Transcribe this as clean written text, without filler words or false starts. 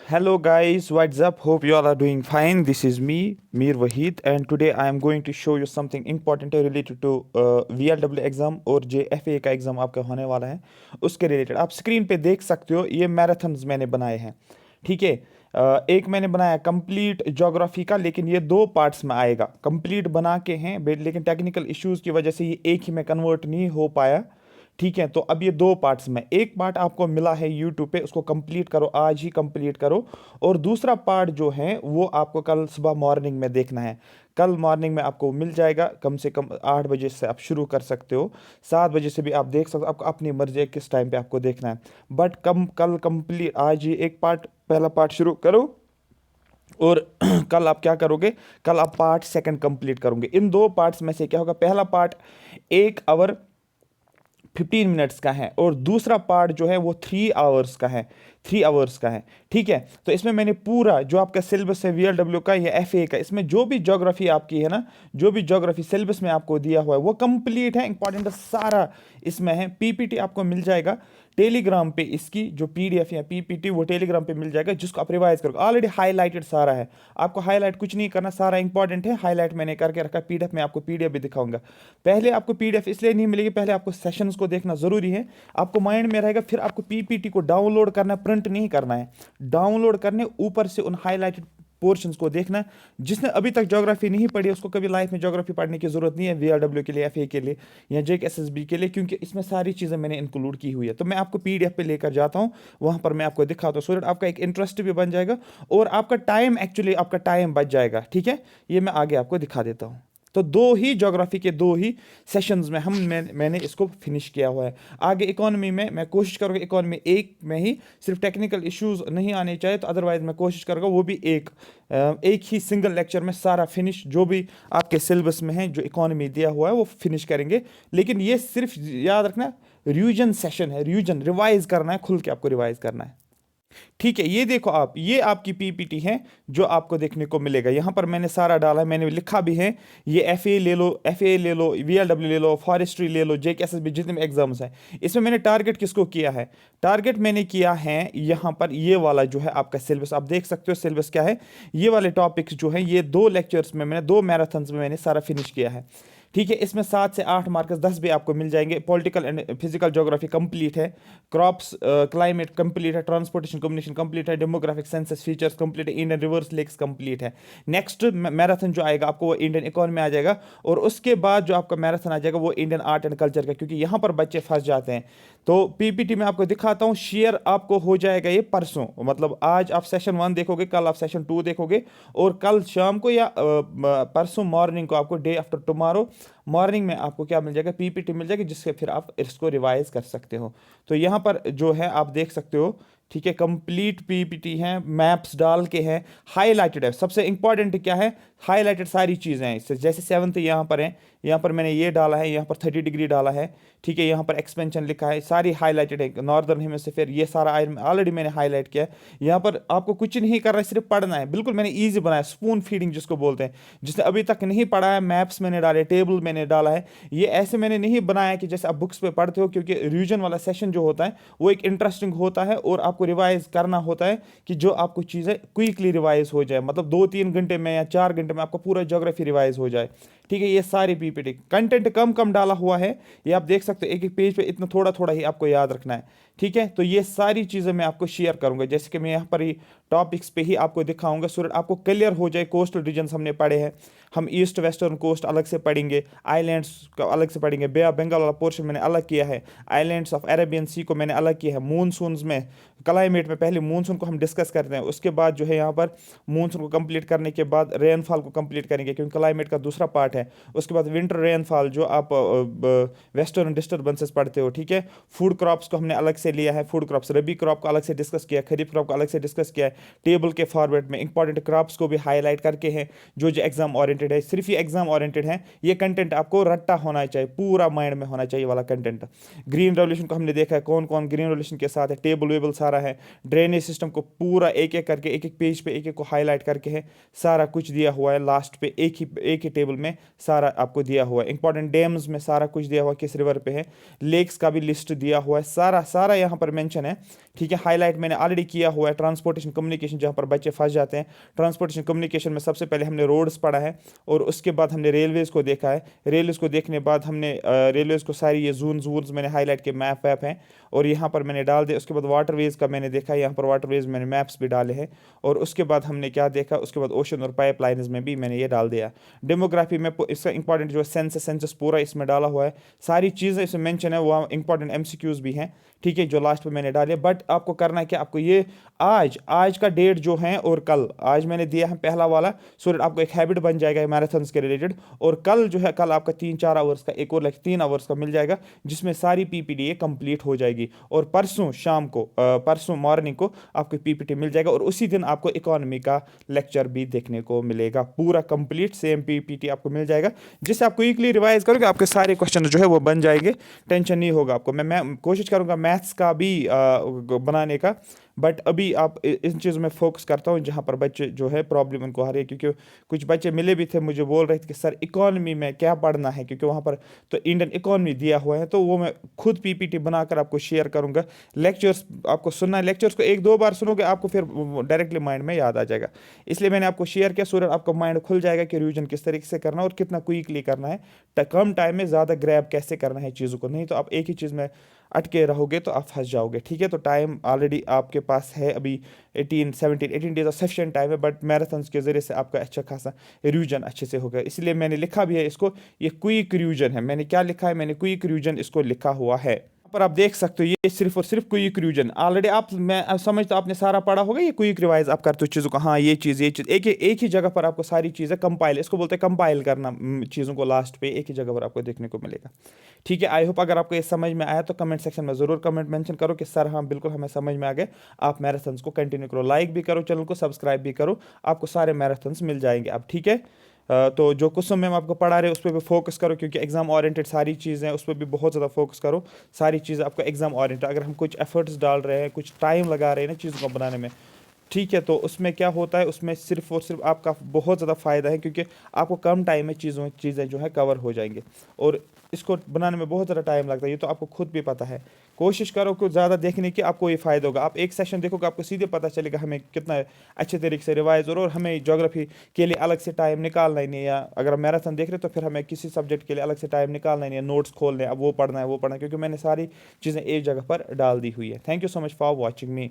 Hello guys, what's up? Hope you all are doing fine. This is me, Mir Wahid, and today I am going to show you something important related to VLW exam और JFA का exam आपका होने वाला है उसके related. आप screen पे देख सकते हो ये मैराथन्स मैंने बनाए हैं, ठीक है। एक मैंने बनाया कंप्लीट ज्योग्राफी का, लेकिन ये दो पार्ट्स में आएगा। कंप्लीट बना के हैं लेकिन टेक्निकल इश्यूज़ की वजह से ये एक ही में कन्वर्ट नहीं हो पाया, ठीक है। तो अब ये दो पार्ट्स में, एक पार्ट आपको मिला है यूट्यूब पे, उसको कंप्लीट करो, आज ही कंप्लीट करो। और दूसरा पार्ट जो है वो आपको कल सुबह मॉर्निंग में देखना है। कल मॉर्निंग में आपको मिल जाएगा, कम से कम 8 बजे से आप शुरू कर सकते हो, 7 बजे से भी आप देख सकते हो, आपको अपनी मर्जी है किस टाइम पे आपको देखना है। बट कल कंप्लीट, आज ही एक पार्ट, पहला पार्ट शुरू करो और कल आप क्या करोगे, कल आप पार्ट सेकंड कंप्लीट करोगे। इन दो पार्ट्स में से क्या होगा, पहला पार्ट 1 आवर 15 मिनट्स का है और दूसरा पार्ट जो है वो 3 आवर्स का है, 3 आवर्स का है, ठीक है। तो इसमें मैंने पूरा जो आपका सिलेबस है VLW का या FA का, इसमें जो भी ज्योग्राफी आपकी है ना, जो भी ज्योग्राफी सिलेबस में आपको दिया हुआ है वो कंप्लीट है, इंपॉर्टेंट सारा इसमें है। PPT आपको मिल जाएगा टेलीग्राम पे, इसकी जो PDF या PPT वो टेलीग्राम पे मिल जाएगा, जिसको आप रिवाइज करोगे। ऑलरेडी हाईलाइटेड सारा है, आपको हाईलाइट कुछ नहीं करना, सारा इंपॉर्टेंट है, हाईलाइट मैंने करके रखा। PDF में आपको PDF भी दिखाऊंगा। पहले आपको PDF इसलिए नहीं मिलेगी, पहले आपको सेशंस को देखना जरूरी है, आपको माइंड में रहेगा। फिर आपको PPT को डाउनलोड करना, प्रिंट नहीं करना है, डाउनलोड करने, ऊपर से उन हाईलाइटेड पोर्शंस को देखना। जिसने अभी तक ज्योग्राफी नहीं पढ़ी उसको कभी लाइफ में ज्योग्राफी पढ़ने की जरूरत नहीं है, VRW के लिए, FA के लिए या JSSB के लिए, क्योंकि इसमें सारी चीज़ें मैंने इंक्लूड की हुई है। तो मैं आपको PDF पे लेकर जाता हूँ, वहाँ पर मैं आपको दिखाता हूँ, सो दैट आपका एक इंटरेस्ट भी बन जाएगा और आपका टाइम, एक्चुअली आपका टाइम बच जाएगा, ठीक है। ये मैं आगे आपको दिखा देता हूँ। तो दो ही ज्योग्राफी के दो ही सेशंस में मैंने इसको फिनिश किया हुआ है। आगे इकोनॉमी में मैं कोशिश करूँगा, इकोनॉमी एक में ही सिर्फ टेक्निकल इश्यूज नहीं आने चाहिए, तो अदरवाइज मैं कोशिश करूँगा वो भी एक ही सिंगल लेक्चर में सारा फिनिश, जो भी आपके सिलेबस में है, जो इकोनॉमी दिया हुआ है वो फिनिश करेंगे। लेकिन ये सिर्फ याद रखना रिवीजन सेशन है, रिवीजन रिवाइज करना है, खुल के आपको रिवाइज करना है, ठीक है। ये देखो आप, ये आपकी PPT है जो आपको देखने को मिलेगा। यहाँ पर मैंने सारा डाला है, मैंने लिखा भी है। ये FA ले लो, FA ले लो, VLW ले लो, फॉरेस्ट्री ले लो, JSSB, जितने भी एग्जाम्स हैं। इसमें मैंने टारगेट किसको किया है, टारगेट मैंने किया है यहाँ पर ये वाला जो है आपका सिलेबस, आप देख सकते हो सिलेबस क्या है। ये वाले टॉपिक्स जो है, ये दो लेक्चर्स में मैंने, दो मैराथन्स में मैंने सारा फिनिश किया है, ठीक है। इसमें 7 से 8 मार्क्स 10 भी आपको मिल जाएंगे। Political and physical geography complete है, क्रॉप्स क्लाइमेट कंप्लीट है, ट्रांसपोर्टेशन कम्युनिकेशन कंप्लीट है, डेमोग्राफिक सेंसस फीचर्स कंप्लीट है, इंडियन रिवर्स लेक्स कंप्लीट है। नेक्स्ट मैराथन जो आएगा आपको वो इंडियन इकोनॉमी में आ जाएगा, और उसके बाद जो आपका मैराथन आ जाएगा वो इंडियन आर्ट एंड कल्चर का, क्योंकि यहाँ पर बच्चे फंस जाते हैं। तो PPT में आपको दिखाता हूँ, शेयर आपको हो जाएगा ये परसों, मतलब आज आप सेशन 1 देखोगे, कल आप सेशन 2 देखोगे, और कल शाम को या परसों मॉर्निंग को, आपको डे आफ्टर टुमारो मॉर्निंग में आपको क्या मिल जाएगा, PPT मिल जाएगी, जिससे फिर आप इसको रिवाइज कर सकते हो। तो यहाँ पर जो है आप देख सकते हो, ठीक है, कंप्लीट PPT है, मैप्स डाल के हैं, हाईलाइटेड है। सबसे इंपॉर्टेंट क्या है, हाईलाइटेड सारी चीज़ें हैं इससे, जैसे 7th यहाँ पर है, यहाँ पर मैंने ये डाला है, यहाँ पर 30 डिग्री डाला है, ठीक है। यहाँ पर एक्सपेंशन लिखा है, सारी हाईलाइटेड है। नॉर्दर्न हेमिस्फीयर ये सारा ऑलरेडी मैंने हाईलाइट किया है। यहाँ पर आपको कुछ नहीं करना है, सिर्फ पढ़ना है, बिल्कुल मैंने ईजी बनाया, स्पून फीडिंग जिसको बोलते हैं। जिसने अभी तक नहीं पढ़ा है, मैप्स मैंने डाले, टेबल मैंने डाला है। ये ऐसे मैंने नहीं बनाया कि जैसे आप बुक्स पे पढ़ते हो, क्योंकि रिवीजन वाला सेशन जो होता है वो एक इंटरेस्टिंग होता है, और आपको रिवाइज करना होता है कि जो आपको चीज़ें क्विकली रिवाइज हो जाए, मतलब 2-3 घंटे में या 4 घंटे में आपको पूरा ज्योग्राफी रिवाइज हो जाए, ठीक है। ये सारी PPT कंटेंट कम कम डाला हुआ है, ये आप देख सकते हो, एक एक पेज पे इतना थोड़ा थोड़ा ही आपको याद रखना है, ठीक है। तो ये सारी चीज़ें मैं आपको शेयर करूंगा, जैसे कि मैं यहाँ पर ही टॉपिक्स पे ही आपको दिखाऊंगा, सो आपको क्लियर हो जाए। कोस्टल रीजन्स हमने पढ़े हैं, हम ईस्ट वेस्टर्न कोस्ट अलग से पढ़ेंगे, आइलैंड्स का अलग से पढ़ेंगे, बे ऑफ बंगाल वाला पोर्शन मैंने अलग किया है, आइलैंड्स ऑफ अरेबियन सी को मैंने अलग किया है। मूनसून्स में, क्लाइमेट में पहले मूनसून को हम डिस्कस करते हैं, उसके बाद जो है यहाँ पर मूनसून को कंप्लीट करने के बाद रेनफॉल को कंप्लीट करेंगे, क्योंकि क्लाइमेट का दूसरा पार्ट है। उसके बाद विंटर रेनफॉल, जो आप वेस्टर्न डिस्टर्बेंसेस पढ़ते हो, ठीक है। फूड क्रॉप्स को हमने अलग से लिया है, फूड क्रॉप्स, रबी क्रॉप को अलग से डिस्कस किया, खरीफ क्रॉप को अलग से डिस्कस किया है। टेबल के फॉर्मेट में इंपॉर्टेंट क्रॉप्स को भी हाईलाइट करके हैं, जो जो एग्जाम ओरिएंटेड है, सिर्फ ये एग्जाम ओरिएंटेड है। ये कंटेंट आपको रट्टा होना चाहिए, पूरा माइंड में होना चाहिए वाला कंटेंट। ग्रीन रेवोल्यूशन को हमने देखा है, कौन कौन ग्रीन रेवोल्यूशन के साथ है, टेबल वेबल सारा है। ड्रेनेज सिस्टम को पूरा एक एक करके, एक एक पेज पे एक एक को हाईलाइट करके है, सारा कुछ दिया हुआ है। लास्ट पे एक ही टेबल में सारा आपको दिया हुआ है। इंपॉर्टेंट डैम्स में सारा कुछ दिया हुआ है, किस रिवर पे है, लेक्स का भी लिस्ट दिया हुआ है, सारा सारा यहाँ पर मेंशन है, ठीक है। हाईलाइट मैंने ऑलरेडी किया हुआ है, ट्रांसपोर्टेशन कम्युनिकेशन जहाँ पर बच्चे फंस जाते हैं। ट्रांसपोर्टेशन कम्युनिकेशन में सबसे पहले हमने रोड्स पढ़ा है और उसके बाद हमने रेलवेज़ को देखा है। रेलवेज़ को देखने बाद हमने रेलवेज़ को सारी ये जोन्स मैंने हाईलाइट के मैप वैप हैं और यहाँ पर मैंने डाल दिया। उसके बाद वाटरवेज़ का मैंने देखा, यहाँ पर वाटरवेज़ मैंने मैप्स भी डाले हैं। और उसके बाद हमने क्या देखा, उसके बाद ओशन और पाइपलाइंस में भी मैंने ये डाल दिया। डेमोग्राफी में इसका इंपॉर्टेंट जो सेंसस पूरा इसमें डाला हुआ है, सारी चीज़ें इसमें मेंशन है, वो इंपॉर्टेंट एमसीक्यूज भी हैं, ठीक है, जो लास्ट पे मैंने डाले। बट आपको करना है कि आपको ये आज का डेट जो है और कल, आज मैंने दिया है पहला वाला, सो दैट आपको एक हैबिट बन जाएगा मैराथन्स के रिलेटेड। और कल जो है, कल आपका 3-4 आवर्स का एक और 3 आवर्स का मिल जाएगा, जिसमें सारी पीपीटी कंप्लीट हो जाएगी। और परसों शाम को, परसों मॉर्निंग को आपको पीपीटी मिल जाएगा और उसी दिन आपको इकोनॉमी का लेक्चर भी देखने को मिलेगा, पूरा कंप्लीट सेम पीपीटी आपको मिल जाएगा, जिससे आप क्विकली रिवाइज करोगे, आपके सारे क्वेश्चन जो है वो बन जाएंगे, टेंशन नहीं होगा आपको। मैं कोशिश करूंगा मैथ्स का भी बनाने का, बट अभी आप इन चीज़ों में फोकस करता हूँ जहाँ पर बच्चे जो है प्रॉब्लम उनको आ रही है। क्योंकि कुछ बच्चे मिले भी थे, मुझे बोल रहे थे कि सर इकोनॉमी में क्या पढ़ना है, क्योंकि वहाँ पर तो इंडियन इकोनॉमी दिया हुआ है, तो वो मैं खुद पीपीटी बनाकर आपको शेयर करूँगा। लेक्चर्स आपको सुनना है, लेक्चर्स को 1-2 बार सुनोगे, आपको फिर डायरेक्टली माइंड में याद आ जाएगा। इसलिए मैंने आपको शेयर किया, सो दैट आपका माइंड खुल जाएगा कि रिविजन किस तरीके से करना है और कितना क्विकली करना है, कम टाइम में ज़्यादा ग्रैब कैसे करना है चीज़ों को। नहीं तो आप एक ही चीज़ में अटके रहोगे तो आप फंस जाओगे, ठीक है। तो टाइम ऑलरेडी आपके पास है अभी 18 डेज ऑफ सफिशिएंट टाइम है, बट मैराथन्स के ज़रिए से आपका अच्छा खासा रिवीजन अच्छे से होगा। इसलिए मैंने लिखा भी है इसको, ये क्विक रिवीजन है। मैंने क्या लिखा है, मैंने क्विक रिवीजन इसको लिखा हुआ है। पर आप देख सकते हो ये सिर्फ और सिर्फ क्विक रिवीजन ऑलरेडी आप, मैं समझता हूँ आपने सारा पढ़ा होगा। ये क्विक रिवाइज आप करते हो चीज़ों को, हाँ ये चीज़ एक ही जगह पर आपको सारी चीज़ें कंपाइल, इसको बोलते हैं कंपाइल करना, चीज़ों को लास्ट पे एक ही जगह पर आपको देखने को मिलेगा, ठीक है। आई होप अगर आपको ये समझ में आया तो कमेंट सेक्शन में ज़रूर कमेंट मेंशन करो कि सर हाँ बिल्कुल हमें समझ में आ गए। आप मैराथन्स को कंटिन्यू करो, लाइक भी करो, चैनल को सब्सक्राइब भी करो, आपको सारे मैराथन्स मिल जाएंगे अब, ठीक है। तो जो कुछ समय हम आपको पढ़ा रहे हैं उस पर भी फोकस करो, क्योंकि एग्जाम ओरिएंटेड सारी चीज़ें हैं, उस पर भी बहुत ज़्यादा फोकस करो। सारी चीज़ें आपको एग्जाम ओरिएंटेड, अगर हम कुछ एफर्ट्स डाल रहे हैं, कुछ टाइम लगा रहे हैं ना चीज़ों को बनाने में, ठीक है, तो उसमें क्या होता है, उसमें सिर्फ और सिर्फ आपका बहुत ज़्यादा फ़ायदा है, क्योंकि आपको कम टाइम में चीज़ें जो है कवर हो जाएंगे। और इसको बनाने में बहुत ज़्यादा टाइम लगता है, ये तो आपको खुद भी पता है। कोशिश करो कि ज़्यादा देखने की, आपको ये फ़ायदा होगा। आप एक सेशन देखोगे, आपको सीधे पता चलेगा हमें कितना अच्छे तरीके से रिवाइज और हमें ज्योग्राफी के लिए अलग से टाइम निकालना ही नहीं है, या अगर हम मैराथन देख रहे तो फिर हमें किसी सब्जेक्ट के लिए अलग से टाइम निकालना ही नहीं है, नोट्स खोलने अब वो पढ़ना है, क्योंकि मैंने सारी चीज़ें एक जगह पर डाल दी हुई है। Thank you so much for watching me.